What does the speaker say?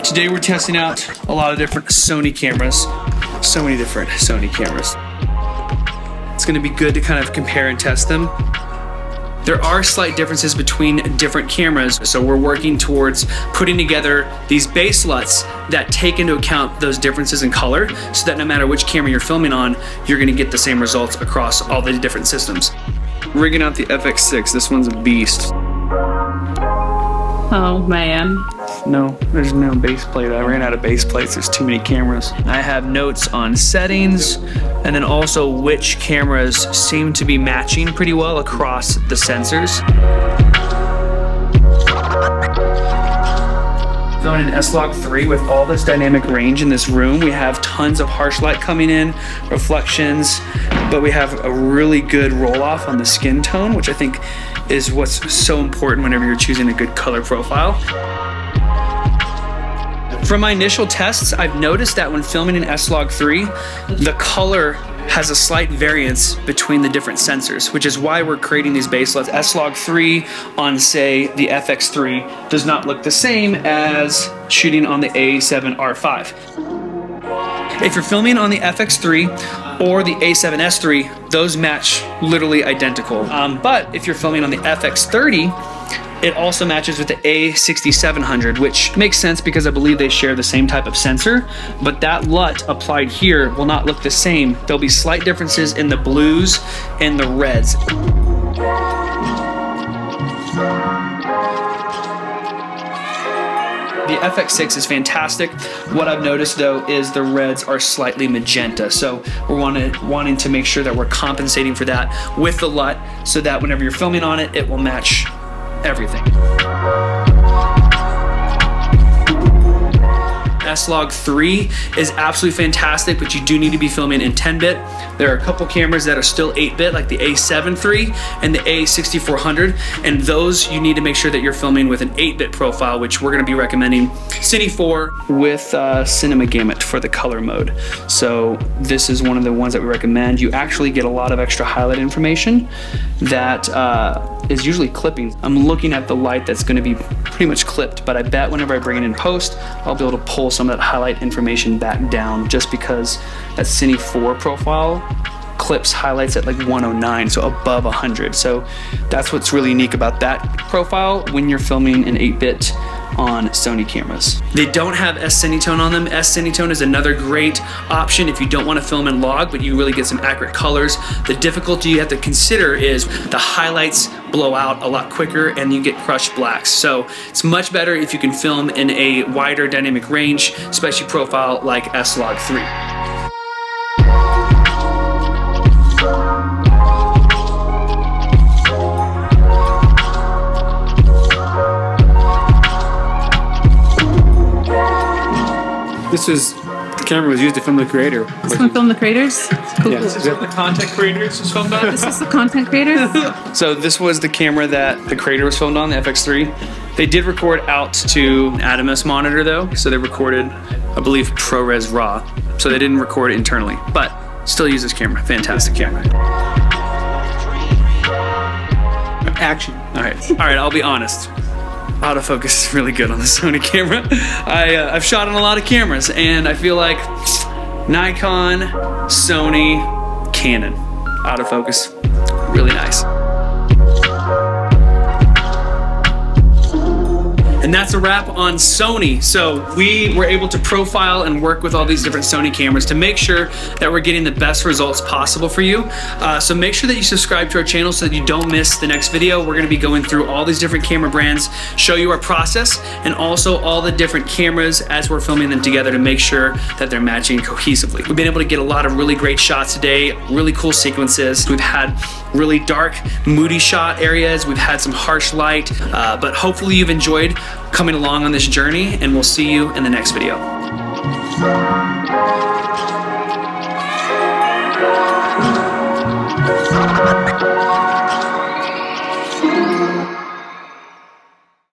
Today we're testing out a lot of different Sony cameras. So many different Sony cameras. It's gonna be good to kind of compare and test them. There are slight differences between different cameras, so we're working towards putting together these base LUTs that take into account those differences in color, so that no matter which camera you're filming on, you're gonna get the same results across all the different systems. Rigging out the FX6, this one's a beast. Oh man. No, there's no base plate. I ran out of base plates. There's too many cameras. I have notes on settings and then also which cameras seem to be matching pretty well across the sensors. Going in S-Log3 with all this dynamic range in this room. We have tons of harsh light coming in, reflections, but we have a really good roll off on the skin tone, which I think is what's so important whenever you're choosing a good color profile. From my initial tests, I've noticed that when filming in S-Log3, the color has a slight variance between the different sensors, which is why we're creating these base LUTs. S-Log3 on, say, the FX3 does not look the same as shooting on the A7R5. If you're filming on the FX3 or the A7S3, those match literally identical. But if you're filming on the FX30, it also matches with the A6700, which makes sense because I believe they share the same type of sensor, but that LUT applied here will not look the same. There'll be slight differences in the blues and the reds. The FX6 is fantastic. What I've noticed though is the reds are slightly magenta. So we're wanting to make sure that we're compensating for that with the LUT so that whenever you're filming on it, it will match everything. S-Log3 is absolutely fantastic, but you do need to be filming in 10-bit. There are a couple cameras that are still 8-bit, like the A7 III and the A6400, and those you need to make sure that you're filming with an 8-bit profile, which we're going to be recommending Cine 4 with Cinema Gamut for the color mode. So this is one of the ones that we recommend. You actually get a lot of extra highlight information that is usually clipping. I'm looking at the light that's going to be pretty much clipped, but I bet whenever I bring it in post, I'll be able to pull some of that highlight information back down, just because that Cine 4 profile clips highlights at like 109, so above 100. So that's what's really unique about that profile when you're filming in 8-bit on Sony cameras. They don't have s-cinetone on them. S-cinetone is another great option if you don't want to film in log, but you really get some accurate colors. The difficulty you have to consider is the highlights blow out a lot quicker and you get crushed blacks. So it's much better if you can film in a wider dynamic range, especially profile like S-Log3. This is, the camera was used to film the creator. This one filmed the creators? Cool. Yeah. Is that the content creators was filmed on? This is the content creators? So this was the camera that the creator was filmed on, the FX3. They did record out to an Atomos monitor though, so they recorded, I believe, ProRes RAW. So they didn't record it internally, but still use this camera. Fantastic camera. Action. All right, I'll be honest. Autofocus is really good on the Sony camera. I've shot on a lot of cameras and I feel like Nikon, Sony, Canon, autofocus, really nice. And that's a wrap on Sony. So we were able to profile and work with all these different Sony cameras to make sure that we're getting the best results possible for you. So make sure that you subscribe to our channel so that you don't miss the next video. We're gonna be going through all these different camera brands, show you our process, and also all the different cameras as we're filming them together to make sure that they're matching cohesively. We've been able to get a lot of really great shots today, really cool sequences. We've had really dark, moody shot areas. We've had some harsh light, but hopefully you've enjoyed coming along on this journey, and we'll see you in the next video.